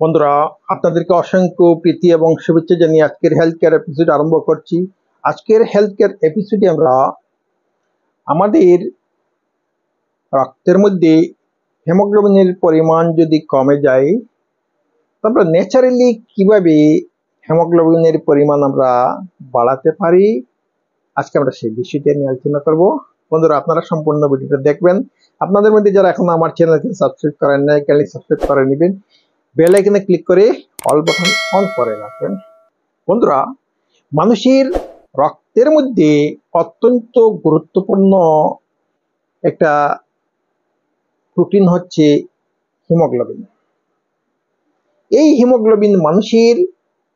বন্ধুরা, আপনাদেরকে অসংখ্য প্রীতি এবং শুভেচ্ছা জানিয়ে আজকের হেলথ কেয়ার এপিসোড আরম্ভ করছি। আজকের হেলথ কেয়ার এপিসোডে আমরা আমাদের রক্তের মধ্যে হিমোগ্লোবিনের পরিমাণ যদি কমে যায়, তো আমরা ন্যাচারালি কিভাবে হিমোগ্লোবিনের পরিমাণ আমরা বাড়াতে পারি, আজকে আমরা সেই বিষয়টা নিয়ে আলোচনা করব। বন্ধুরা, আপনারা সম্পূর্ণ ভিডিওটা দেখবেন। আপনাদের মধ্যে যারা এখন আমার চ্যানেলকে সাবস্ক্রাইব করেন নাই, চ্যানেল সাবস্ক্রাইব করে নেবেন, বেল আইকনে ক্লিক করে অল বাটন অন করে রাখবেন। বন্ধুরা, মানুষের রক্তের মধ্যে অত্যন্ত গুরুত্বপূর্ণ একটা প্রোটিন হচ্ছে হিমোগ্লোবিন। এই হিমোগ্লোবিন মানুষের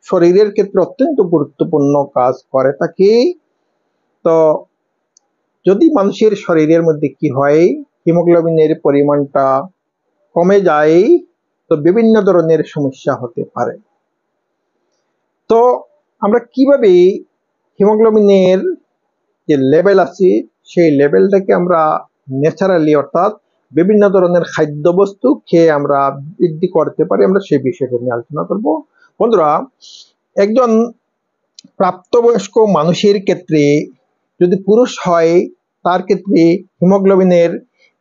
শরীরের ক্ষেত্রে অত্যন্ত গুরুত্বপূর্ণ কাজ করে থাকে। তো যদি মানুষের শরীরের মধ্যে কি হয়, হিমোগ্লোবিনের পরিমাণটা কমে যায়, তো বিভিন্ন ধরনের সমস্যা হতে পারে। তো আমরা কিভাবে হিমোগ্লোবিনের যে লেভেল আছে সেই লেভেলটাকে আমরা ন্যাচারালি অর্থাৎ বিভিন্ন ধরনের খাদ্যবস্তু খেয়ে আমরা বৃদ্ধি করতে পারি, আমরা সেই বিষয়টা নিয়ে আলোচনা করব। বন্ধুরা, একজন প্রাপ্তবয়স্ক মানুষের ক্ষেত্রে যদি পুরুষ হয়, তার ক্ষেত্রে হিমোগ্লোবিনের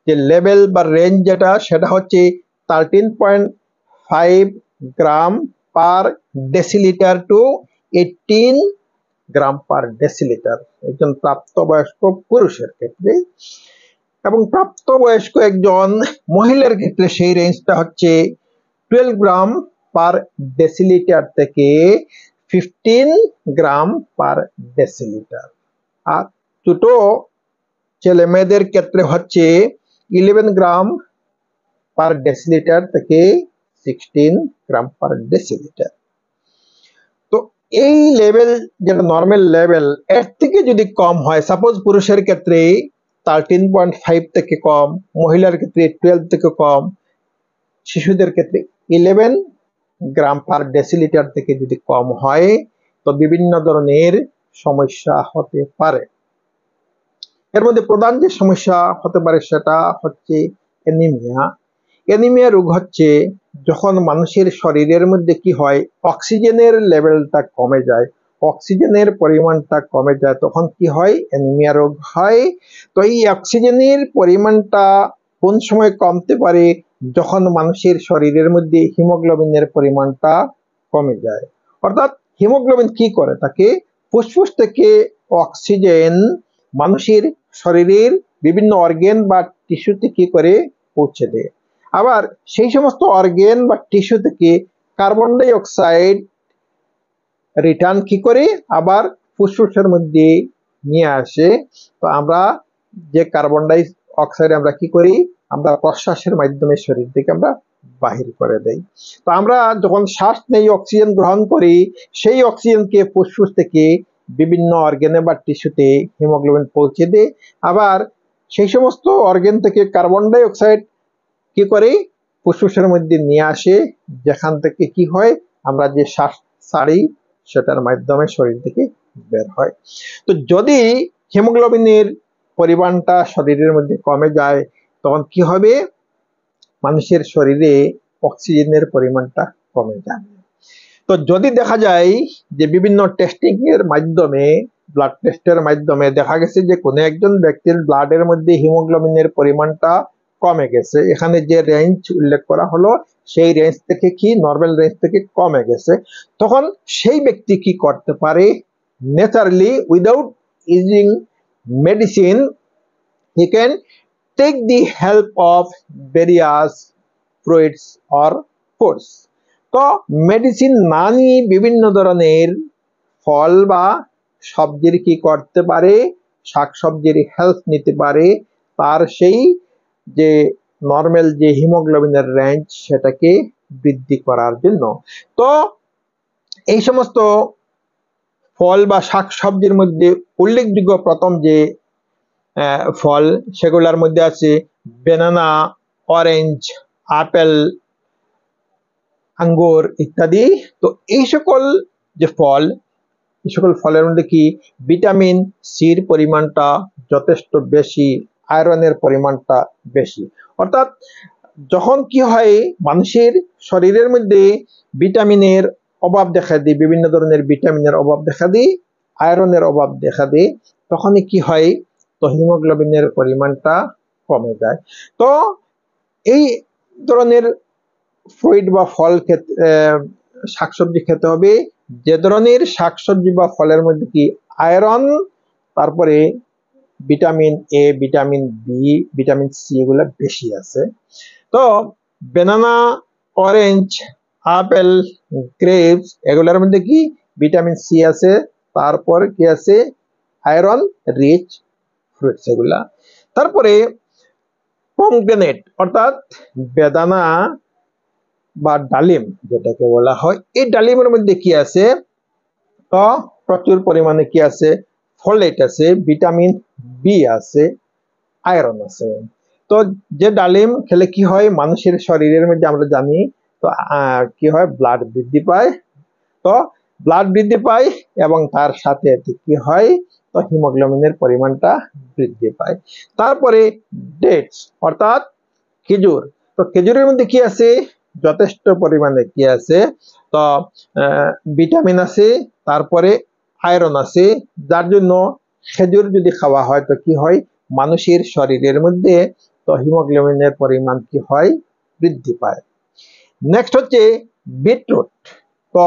যে লেভেল বা রেঞ্জ সেটা হচ্ছে 13.5 গ্রাম পার ডেসিলিটার টু 18 গ্রাম পার ডেসিলিটার একজন প্রাপ্তবয়স্ক পুরুষের ক্ষেত্রে। এবং প্রাপ্তবয়স্ক একজন মহিলার ক্ষেত্রে সেই রেঞ্জটা হচ্ছে 12 গ্রাম পার ডেসিলিটার থেকে 15 গ্রাম পার ডেসিলিটার। আর ছোট ছেলে মেয়েদের ক্ষেত্রে হচ্ছে 11 গ্রাম পার ডেসিলিটার থেকে 16 গ্রাম পার ডেসিলিটার। তো এই লেভেল যেটা নর্মাল লেভেল, এর থেকে যদি কম হয়, সাপোজ পুরুষের ক্ষেত্রে 13.5 থেকে কম, মহিলার ক্ষেত্রে 12 থেকে কম, শিশুদের ক্ষেত্রে 11 গ্রাম পার ডেসিলিটার থেকে যদি কম হয়, তো বিভিন্ন ধরনের সমস্যা হতে পারে। এর মধ্যে প্রধান যে সমস্যা হতে পারে সেটা হচ্ছে অ্যানিমিয়া। অ্যানিমিয়া রোগ হচ্ছে যখন মানুষের শরীরের মধ্যে কি হয়, অক্সিজেনের লেভেলটা কমে যায়, অক্সিজেনের পরিমাণটা কমে যায়, তখন কি হয়, অ্যানিমিয়া রোগ হয়। তো এই অক্সিজেনের পরিমাণটা কোন সময় কমতে পারে, যখন মানুষের শরীরের মধ্যে হিমোগ্লোবিনের পরিমাণটা কমে যায়। অর্থাৎ হিমোগ্লোবিন কি করে, তাকে ফুসফুস থেকে অক্সিজেন মানুষের শরীরের বিভিন্ন অর্গান বা টিস্যুতে কি করে পৌঁছে দেয়। আবার সেই সমস্ত অর্গান বা টিস্যু থেকে কার্বন ডাই অক্সাইড রিটার্ন কি করে আবার ফুসফুসের মধ্যে নিয়ে আসে। তো আমরা যে কার্বন ডাই অক্সাইড আমরা কি করি, আমরা প্রশ্বাসের মাধ্যমে শরীর থেকে আমরা বাহির করে দেই। তো আমরা যখন শ্বাস নেই, অক্সিজেন গ্রহণ করি, সেই অক্সিজেনকে ফুসফুস থেকে বিভিন্ন অর্গানে বা টিস্যুতে হিমোগ্লোবিন পৌঁছে দেয়। আবার সেই সমস্ত অর্গান থেকে কার্বন ডাই অক্সাইড কি করে ফুসফুসের মধ্যে নিয়ে আসে, যেখান থেকে কি হয়, আমরা যে শ্বাস ছাড়ি সেটার মাধ্যমে শরীর থেকে বের হয়। তো যদি হিমোগ্লোবিনের পরিমাণটা শরীরের মধ্যে কমে যায়, তখন কি হবে, মানুষের শরীরে অক্সিজেনের পরিমাণটা কমে যাবে। তো যদি দেখা যায় যে বিভিন্ন টেস্টিং এর মাধ্যমে, ব্লাড টেস্টের মাধ্যমে দেখা গেছে যে কোনো একজন ব্যক্তির ব্লাডের মধ্যে হিমোগ্লোবিনের পরিমাণটা কমে গেছে, এখানে যে রেঞ্জ উল্লেখ করা হলো সেই রেঞ্জ থেকে কি নর্মাল রেঞ্জ থেকে কমে গেছে, তখন সেই ব্যক্তি কি করতে পারে, naturally without using medicine he can take the help of various fluids or foods. তো মেডিসিন না নিয়ে বিভিন্ন ধরনের ফল বা সবজির কি করতে পারে, শাকসবজির হেল্প নিতে পারে, তার সেই যে নর্মাল যে হিমোগ্লোবিনের রেঞ্জ সেটাকে বৃদ্ধি করার জন্য। তো এই সমস্ত ফল বা শাকসবজির মধ্যে উল্লেখযোগ্য প্রথম যে ফল, সেগুলোর মধ্যে আছে বেনানা, অরেঞ্জ, আপেল, আঙ্গুর ইত্যাদি। তো এই সকল যে ফল, এই সকল ফলের মধ্যে কি ভিটামিন সির পরিমাণটা যথেষ্ট বেশি, আয়রনের পরিমাণটা বেশি। অর্থাৎ যখন কি হয় মানুষের শরীরের মধ্যে ভিটামিনের অভাব দেখা দেয়, বিভিন্ন ধরনের ভিটামিনের অভাব দেখা দেয়, আয়রনের অভাব দেখা দেয়, তখনই কি হয়, তো হিমোগ্লোবিনের পরিমাণটা কমে যায়। তো এই ধরনের ফ্রুইট বা ফল শাকসবজি খেতে হবে যে ধরনের শাকসবজি বা ফলের মধ্যে কি আয়রন, তারপরে vitamin A, vitamin B, vitamin C এগুলো বেশি আছে। তো বেনানা, অরেঞ্জ, আপেল, গ্রেপস এগুলোর মধ্যে কি ভিটামিন সি আছে, তারপর কি আছে আয়রন রিচ ফ্রুটস এগুলা। তারপরে পমগ্রেনেট অর্থাৎ বেদানা বা ডালিম যেটাকে বলা হয়, এই ডালিমের মধ্যে কি আছে, তো প্রচুর পরিমাণে কি আছে, ফলেট আছে, ভিটামিন বি আছে, আয়রন আছে। তো যে ডালিম খেলে কি হয় মানুষের শরীরের মধ্যে আমরা জানি, তো কি হয় ব্লাড বৃদ্ধি পায়। তো ব্লাড বৃদ্ধি পায় এবং তার সাথে কি হয়, তো হিমোগ্লোবিনের পরিমাণটা বৃদ্ধি পায়। তারপরে ডেটস অর্থাৎ খেজুর, তো খেজুরের মধ্যে কি আছে, যথেষ্ট পরিমাণে কি আছে, তো ভিটামিন আছে, তারপরে আয়রন আছে, যার জন্য খেজুর যদি খাওয়া হয় তো কি হয় মানুষের শরীরের মধ্যে তো হিমোগ্লোবিনের পরিমাণ কি হয় বৃদ্ধি পায়। নেক্সট হচ্ছে বিটরুট। তো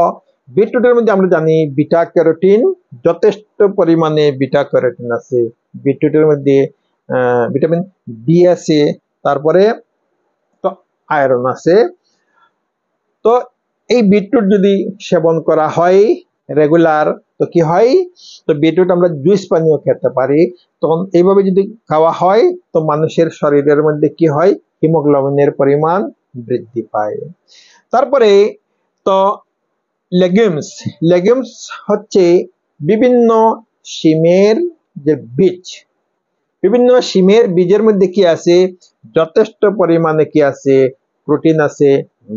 বিটরুটের মধ্যে আমরা জানি বিটা ক্যারোটিন, যথেষ্ট পরিমাণে বিটা ক্যারোটিন আছে বিটরুটের মধ্যে, ভিটামিন ডি আছে, তারপরে তো আয়রন আছে। তো এই বিটরুট যদি সেবন করা হয় রেগুলার তো কি হয়, তো বিটরুট আমরা জুস পানীয় খেতে পারি, তখন এইভাবে যদি খাওয়া হয় তো মানুষের শরীরের মধ্যে কি হয় হিমোগ্লোবিনের পরিমাণ বৃদ্ধি পায়। তারপরে তো লেগুমস, লেগুমস হচ্ছে বিভিন্ন শিমের যে বীজ, বিভিন্ন শিমের বীজের মধ্যে কি আছে, যথেষ্ট পরিমাণে কি আছে, প্রোটিন আছে,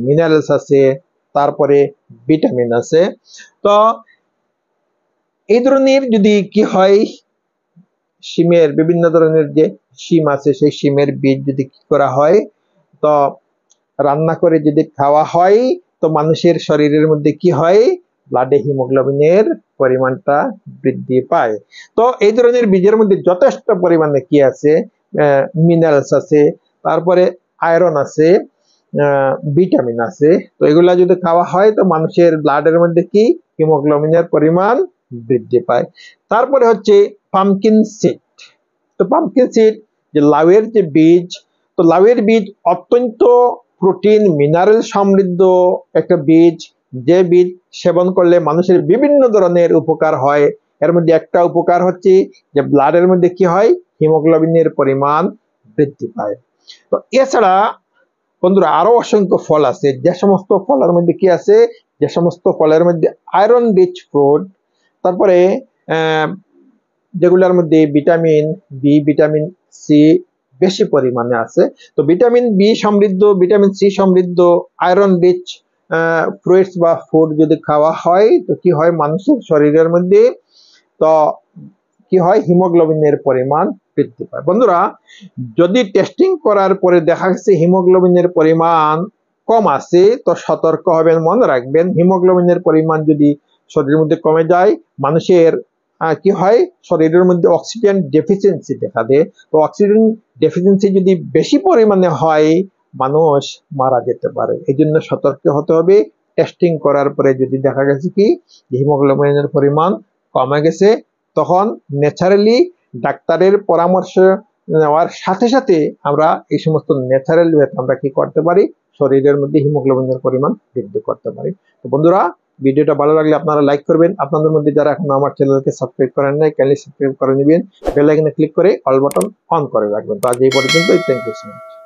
মিনারেলস আছে, তারপরে ভিটামিন আছে। তো এই ধরনের যদি কি হয় শিমের বিভিন্ন ধরনের যে শিম আছে সেই শিমের বীজ যদি কি করা হয়, তো রান্না করে যদি খাওয়া হয় তো মানুষের শরীরের মধ্যে কি হয় ব্লাডে হিমোগ্লোবিনের পরিমাণটা বৃদ্ধি পায়। তো এই ধরনের বীজের মধ্যে যথেষ্ট পরিমাণে কি আছে, মিনারেলস আছে, তারপরে আয়রন আছে, ভিটামিন আছে। তো এগুলা যদি খাওয়া হয় তো মানুষের ব্লাডের মধ্যে কি হিমোগ্লোবিনের পরিমাণ বৃদ্ধি পায়। তারপরে হচ্ছে পামকিন সিড। তো পামকিন সিড যে লাউয়ের যে বীজ, তো লাউয়ের বীজ অত্যন্ত প্রোটিন মিনারেল সমৃদ্ধ একটা বীজ, যে বীজ সেবন করলে মানুষের বিভিন্ন ধরনের উপকার হয়। এর মধ্যে একটা উপকার হচ্ছে যে ব্লাডের মধ্যে কি হয় হিমোগ্লোবিনের পরিমাণ বৃদ্ধি পায়। তো এছাড়া বন্ধুরা আরো অসংখ্য ফল আছে, যে সমস্ত ফলের মধ্যে কি আছে, যে সমস্ত ফলের মধ্যে আয়রন রিচ ফ্রুট, তারপরে যেগুলোর মধ্যে ভিটামিন বি, ভিটামিন সি বেশি পরিমাণে আছে। তো ভিটামিন বি সমৃদ্ধ, ভিটামিন সি সমৃদ্ধ, আয়রন রিচ ফ্রুটস বা ফুড যদি খাওয়া হয় তো কি হয় মানুষের শরীরের মধ্যে তো কি হয় হিমোগ্লোবিনের পরিমাণ বৃদ্ধি পায়। বন্ধুরা যদি টেস্টিং করার পরে দেখা গেছে হিমোগ্লোবিনের পরিমাণ কম আছে তো সতর্ক হবেন, মনে রাখবেন হিমোগ্লোবিনের পরিমাণ যদি শরীরের মধ্যে কমে যায় মানুষের কি হয় শরীরের মধ্যে অক্সিজেন ডেফিসিয়েন্সি দেখা দেয়। তো অক্সিজেন ডেফিসিয়েন্সি যদি বেশি পরিমাণে হয় মানুষ মারা যেতে পারে। এই জন্য সতর্ক হতে হবে। টেস্টিং করার পরে যদি দেখা গেছে কি হিমোগ্লোবিনের পরিমাণ কমে গেছে তখন ন্যাচারালি ডাক্তারের পরামর্শ নেওয়ার সাথে সাথে আমরা এই সমস্ত ন্যাচারাল ওয়েতে আমরা কি করতে পারি শরীরের মধ্যে হিমোগ্লোবিনের পরিমাণ বৃদ্ধি করতে পারি। তো বন্ধুরা ভিডিওটা ভালো লাগলে আপনারা লাইক করবেন, আপনাদের মধ্যে যারা এখন আমার চ্যানেলকে সাবস্ক্রাইব করেন নাই কাইন্ডলি সাবস্ক্রাইব করে নেবেন, বেল আইকনে ক্লিক করে অল বাটন অন করে রাখবেন। তো আজ এই পর্যন্ত, থ্যাংক ইউ সো মাচ।